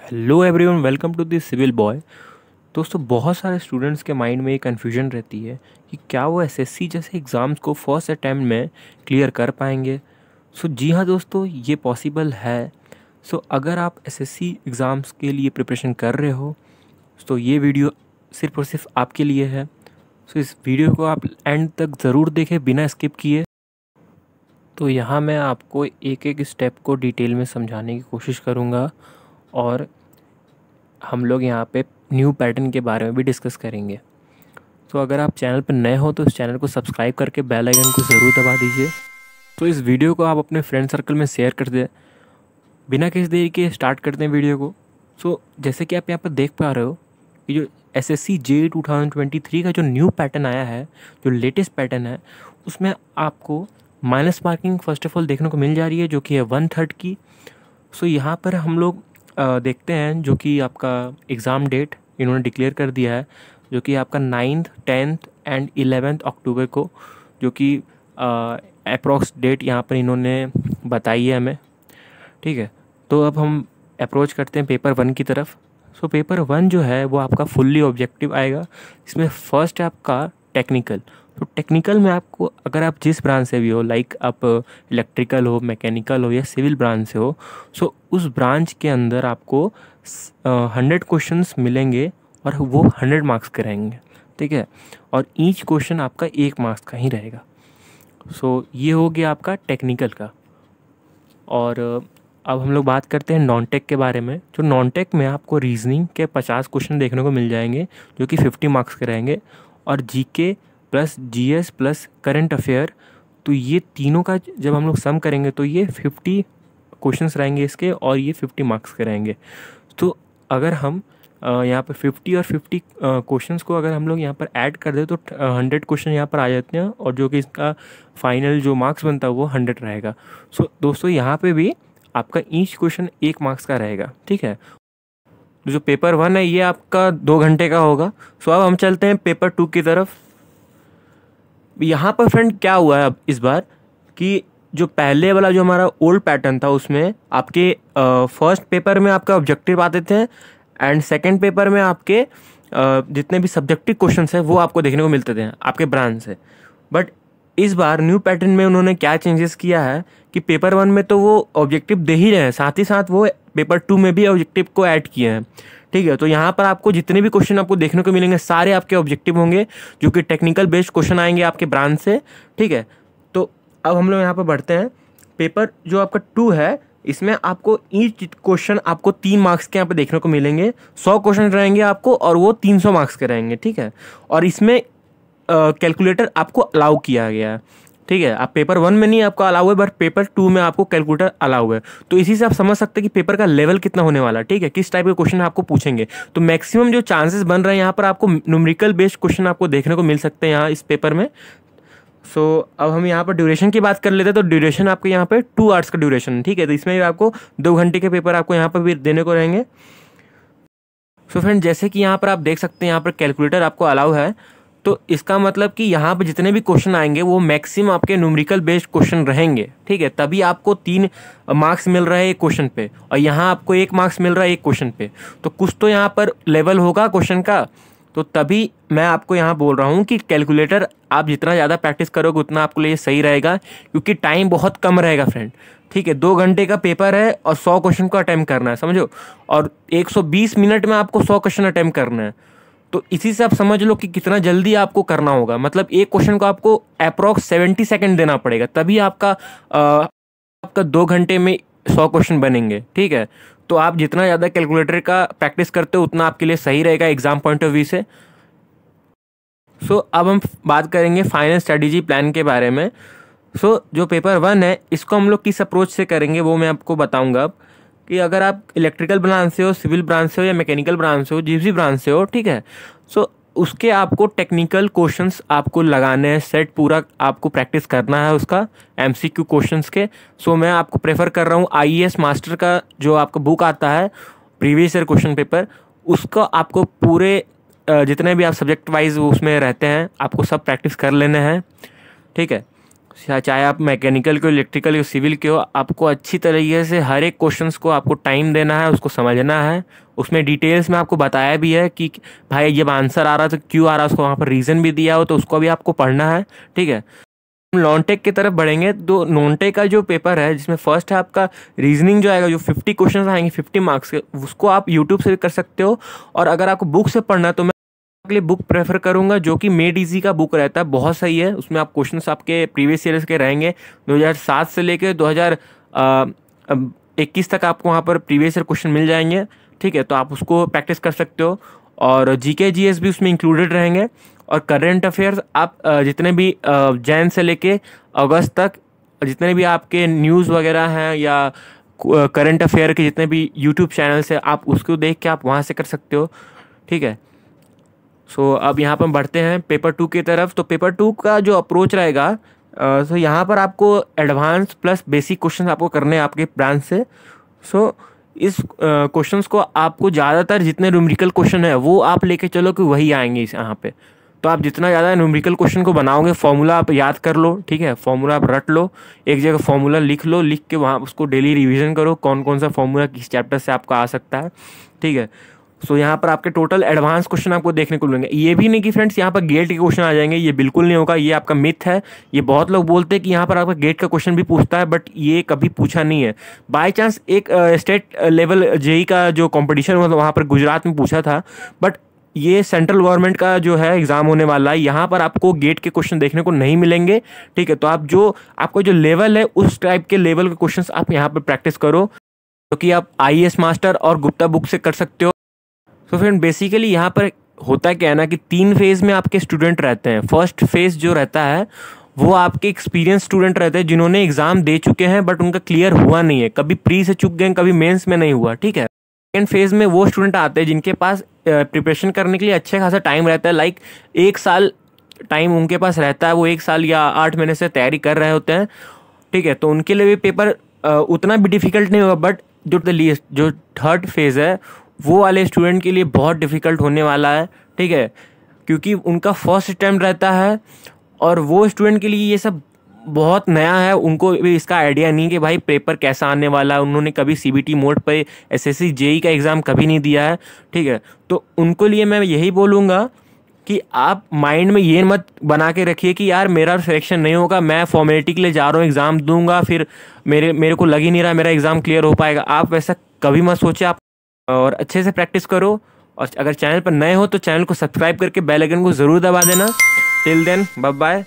Hello everyone, welcome to the civil boy. दोस्तों, बहुत सारे स्टूडेंट्स के माइंड में ये कन्फ्यूजन रहती है कि क्या वो एसएससी जैसे एग्ज़ाम्स को फर्स्ट अटैम्प्ट में क्लियर कर पाएंगे। जी हाँ दोस्तों, ये पॉसिबल है। अगर आप एसएससी एग्ज़ाम्स के लिए प्रिपरेशन कर रहे हो तो ये वीडियो सिर्फ और सिर्फ आपके लिए है। इस वीडियो को आप एंड तक ज़रूर देखें बिना स्किप किए। तो यहाँ मैं आपको एक एक स्टेप को डिटेल में समझाने की कोशिश करूँगा और हम लोग यहाँ पे न्यू पैटर्न के बारे में भी डिस्कस करेंगे। अगर आप चैनल पर नए हो तो इस चैनल को सब्सक्राइब करके बेल आइकन को ज़रूर दबा दीजिए। इस वीडियो को आप अपने फ्रेंड सर्कल में शेयर कर दें। बिना किसी देरी के स्टार्ट करते हैं वीडियो को। जैसे कि आप यहाँ पर देख पा रहे हो कि जो एसएससी जेईई 2023 का जो न्यू पैटर्न आया है, जो लेटेस्ट पैटर्न है, उसमें आपको minus marking first of all देखने को मिल जा रही है, जो कि है 1/3 की। यहाँ पर हम लोग देखते हैं जो कि आपका एग्ज़ाम डेट इन्होंने डिक्लेयर कर दिया है, जो कि आपका 9th 10th एंड 11th अक्टूबर को, जो कि अप्रॉक्स डेट यहाँ पर इन्होंने बताई है हमें। ठीक है, तो अब हम अप्रोच करते हैं पेपर 1 की तरफ। पेपर 1 जो है वो आपका फुल्ली ऑब्जेक्टिव आएगा। इसमें फर्स्ट है आपका टेक्निकल। टेक्निकल में आपको, अगर आप जिस ब्रांच से भी हो, लाइक आप इलेक्ट्रिकल हो, मैकेनिकल हो या सिविल ब्रांच से हो, उस ब्रांच के अंदर आपको 100 क्वेश्चंस मिलेंगे और वो 100 मार्क्स के रहेंगे। ठीक है, और ईच क्वेश्चन आपका 1 मार्क्स का ही रहेगा। ये हो गया आपका टेक्निकल का। और अब हम लोग बात करते हैं नॉन टेक के बारे में। जो नॉन टेक में आपको रीजनिंग के 50 क्वेश्चन देखने को मिल जाएंगे, जो कि 50 मार्क्स के रहेंगे, और GK plus GS plus current affair, तो ये तीनों का जब हम लोग सम करेंगे तो ये 50 क्वेश्चंस रहेंगे इसके, और ये 50 मार्क्स के रहेंगे। तो अगर हम यहाँ पर 50 और 50 क्वेश्चंस को अगर हम लोग यहाँ पर ऐड कर दें तो 100 क्वेश्चन यहाँ पर आ जाते हैं, और जो कि इसका फाइनल जो मार्क्स बनता है वो 100 रहेगा। दोस्तों, यहाँ पे भी आपका ईच क्वेश्चन 1 मार्क्स का रहेगा। ठीक है, जो पेपर 1 है ये आपका 2 घंटे का होगा। अब हम चलते हैं पेपर 2 की तरफ। यहाँ पर फ्रेंड क्या हुआ है अब इस बार कि जो पहले वाला जो हमारा ओल्ड पैटर्न था, उसमें आपके फर्स्ट पेपर में आपका ऑब्जेक्टिव आते थे, एंड सेकंड पेपर में आपके जितने भी सब्जेक्टिव क्वेश्चंस हैं वो आपको देखने को मिलते थे आपके ब्रांच से। बट इस बार न्यू पैटर्न में उन्होंने क्या चेंजेस किया है कि पेपर 1 में तो वो ऑब्जेक्टिव दे ही रहे हैं, साथ ही साथ वो पेपर 2 में भी ऑब्जेक्टिव को ऐड किए हैं। ठीक है, तो यहाँ पर आपको जितने भी क्वेश्चन आपको देखने को मिलेंगे सारे आपके ऑब्जेक्टिव होंगे, जो कि टेक्निकल बेस्ड क्वेश्चन आएंगे आपके ब्रांच से। ठीक है, तो अब हम लोग यहाँ पर बढ़ते हैं। पेपर जो आपका 2 है, इसमें आपको ईच क्वेश्चन आपको 3 मार्क्स के यहाँ पे देखने को मिलेंगे। 100 क्वेश्चन रहेंगे आपको, और वो 300 मार्क्स के रहेंगे। ठीक है, और इसमें कैलकुलेटर आपको अलाउ किया गया है। ठीक है, आप पेपर 1 में नहीं आपको अलाउ है, बट पेपर 2 में आपको कैलकुलेटर अलाउ है। तो इसी से आप समझ सकते हैं कि पेपर का लेवल कितना होने वाला है। ठीक है, किस टाइप के क्वेश्चन आपको पूछेंगे। तो मैक्सिमम जो चांसेस बन रहे हैं यहाँ पर, आपको न्यूमेरिकल बेस्ड क्वेश्चन आपको देखने को मिल सकते हैं यहाँ इस पेपर में। अब हम यहाँ पर ड्यूरेशन की बात कर लेते हैं। तो ड्यूरेशन आपके यहाँ पे 2 आवर्स का ड्यूरेशन। ठीक है, तो इसमें भी आपको 2 घंटे के पेपर आपको यहाँ पर भी देने को रहेंगे। फ्रेंड, जैसे कि यहाँ पर आप देख सकते हैं, यहाँ पर कैलकुलेटर आपको अलाउ है। तो इसका मतलब कि यहाँ पर जितने भी क्वेश्चन आएंगे वो मैक्सिमम आपके न्यूमेरिकल बेस्ड क्वेश्चन रहेंगे। ठीक है, तभी आपको 3 मार्क्स मिल रहा है एक क्वेश्चन पे, और यहाँ आपको 1 मार्क्स मिल रहा है एक क्वेश्चन पे। तो कुछ तो यहाँ पर लेवल होगा क्वेश्चन का। तो तभी मैं आपको यहाँ बोल रहा हूँ कि कैलकुलेटर आप जितना ज़्यादा प्रैक्टिस करोगे उतना आपके लिए सही रहेगा, क्योंकि टाइम बहुत कम रहेगा फ्रेंड। ठीक है, 2 घंटे का पेपर है और 100 क्वेश्चन को अटेम्प्ट करना है, समझो, और 120 मिनट में आपको 100 क्वेश्चन अटेम्प्ट करना है। तो इसी से आप समझ लो कि कितना जल्दी आपको करना होगा। मतलब एक क्वेश्चन को आपको अप्रॉक्स 70 सेकेंड देना पड़ेगा, तभी आपका 2 घंटे में 100 क्वेश्चन बनेंगे। ठीक है, तो आप जितना ज़्यादा कैलकुलेटर का प्रैक्टिस करते हो उतना आपके लिए सही रहेगा एग्जाम पॉइंट ऑफ व्यू से। अब हम बात करेंगे फाइनल स्ट्रेटेजी प्लान के बारे में। जो पेपर 1 है इसको हम लोग किस अप्रोच से करेंगे वो मैं आपको बताऊंगा अब, कि अगर आप इलेक्ट्रिकल ब्रांच से हो, सिविल ब्रांच से हो या मैकेनिकल ब्रांच से हो, जिस भी ब्रांच से हो, ठीक है, उसके आपको टेक्निकल क्वेश्चंस आपको लगाने हैं, सेट पूरा आपको प्रैक्टिस करना है उसका एमसीक्यू क्वेश्चंस के। मैं आपको प्रेफर कर रहा हूँ आईएएस मास्टर का जो आपका बुक आता है प्रीवियस ईयर क्वेश्चन पेपर, उसको आपको पूरे जितने भी आप सब्जेक्ट वाइज उसमें रहते हैं आपको सब प्रैक्टिस कर लेने हैं। ठीक है, चाहे आप मैकेनिकल के हो, इलेक्ट्रिकल के हो, सिविल के हो, आपको अच्छी तरीके से हर एक क्वेश्चंस को आपको टाइम देना है, उसको समझना है। उसमें डिटेल्स में आपको बताया भी है कि भाई जब आंसर आ रहा तो क्यों आ रहा है, उसको वहाँ पर रीज़न भी दिया हो तो उसको भी आपको पढ़ना है, ठीक है। नॉन टेक की तरफ बढ़ेंगे तो नॉन टेक का जो पेपर है जिसमें फर्स्ट है आपका रीजनिंग जो आएगा, जो 50 क्वेश्चन आएंगे 50 मार्क्स के, उसको आप यूट्यूब से भी कर सकते हो। और अगर आपको बुक से पढ़ना है तो मैं के लिए बुक प्रेफर करूंगा जो कि मेड इजी का बुक रहता है, बहुत सही है। उसमें आप क्वेश्चंस आपके प्रीवियस ईयर्स के रहेंगे, 2007 से लेके 2021 तक आपको वहाँ पर प्रीवियस ईयर क्वेश्चन मिल जाएंगे, ठीक है। तो आप उसको प्रैक्टिस कर सकते हो। और जीके जीएस भी उसमें इंक्लूडेड रहेंगे। और करंट अफेयर्स आप जितने भी जैन से लेके अगस्त तक जितने भी आपके न्यूज़ वगैरह हैं या करंट अफेयर के जितने भी यूट्यूब चैनल्स हैं, आप उसको देख के आप वहाँ से कर सकते हो, ठीक है। सो अब यहाँ पर हम बढ़ते हैं पेपर 2 की तरफ। तो पेपर 2 का जो अप्रोच रहेगा, सो यहाँ पर आपको एडवांस प्लस बेसिक क्वेश्चन आपको करने हैं आपके ब्रांच से। सो इस क्वेश्चंस को आपको ज़्यादातर जितने न्यूमेरिकल क्वेश्चन है वो आप लेके चलो कि वही आएंगे इस यहाँ पे। तो आप जितना ज़्यादा न्यूमेरिकल क्वेश्चन को बनाओगे, फॉर्मूला आप याद कर लो, ठीक है, फॉर्मूला आप रट लो, एक जगह फॉर्मूला लिख लो, लिख के वहाँ उसको डेली रिवीजन करो, कौन कौन सा फॉर्मूला किस चैप्टर से आपका आ सकता है, ठीक है। सो यहाँ पर आपके टोटल एडवांस क्वेश्चन आपको देखने को मिलेंगे। ये भी नहीं कि फ्रेंड्स यहाँ पर गेट के क्वेश्चन आ जाएंगे, ये बिल्कुल नहीं होगा, ये आपका मिथ है। ये बहुत लोग बोलते हैं कि यहाँ पर आपका गेट का क्वेश्चन भी पूछता है, बट ये कभी पूछा नहीं है। बाय चांस एक स्टेट लेवल जेई का जो कंपटीशन हुआ वहाँ पर गुजरात में पूछा था, बट ये सेंट्रल गवर्नमेंट का जो है एग्जाम होने वाला है, यहाँ पर आपको गेट के क्वेश्चन देखने को नहीं मिलेंगे, ठीक है। तो आप जो आपको जो लेवल है उस टाइप के लेवल के क्वेश्चंस आप यहाँ पर प्रैक्टिस करो, क्योंकि आप IAS मास्टर और गुप्ता बुक से कर सकते हो। तो फ्रेंड बेसिकली यहाँ पर होता क्या है ना कि 3 फेज़ में आपके स्टूडेंट रहते हैं। फर्स्ट फेज़ जो रहता है वो आपके एक्सपीरियंस स्टूडेंट रहते हैं जिन्होंने एग्ज़ाम दे चुके हैं बट उनका क्लियर हुआ नहीं है, कभी प्री से चूक गए, कभी मेंस में नहीं हुआ, ठीक है। सेकेंड फेज़ में वो स्टूडेंट आते हैं जिनके पास प्रिपरेशन करने के लिए अच्छे खासा टाइम रहता है, लाइक 1 साल टाइम उनके पास रहता है, वो 1 साल या 8 महीने से तैयारी कर रहे होते हैं, ठीक है। तो उनके लिए भी पेपर उतना भी डिफ़िकल्ट नहीं होगा, बट जो थर्ड फेज़ है वो वाले स्टूडेंट के लिए बहुत डिफ़िकल्ट होने वाला है, ठीक है, क्योंकि उनका फर्स्ट अटैम्प्ट रहता है और वो स्टूडेंट के लिए ये सब बहुत नया है। उनको भी इसका आइडिया नहीं कि भाई पेपर कैसा आने वाला है, उन्होंने कभी CBT मोड पे SSC JEE का एग्ज़ाम कभी नहीं दिया है, ठीक है। तो उनको लिए मैं यही बोलूँगा कि आप माइंड में ये मत बना के रखिए कि यार मेरा सिलेक्शन नहीं होगा, मैं फॉर्मेलिटी के लिए जा रहा हूँ, एग्ज़ाम दूंगा, फिर मेरे को लग ही नहीं रहा मेरा एग्ज़ाम क्लियर हो पाएगा। आप वैसा कभी मत सोचिए, आप और अच्छे से प्रैक्टिस करो। और अगर चैनल पर नए हो तो चैनल को सब्सक्राइब करके बेल आइकन को ज़रूर दबा देना। Till then bye bye.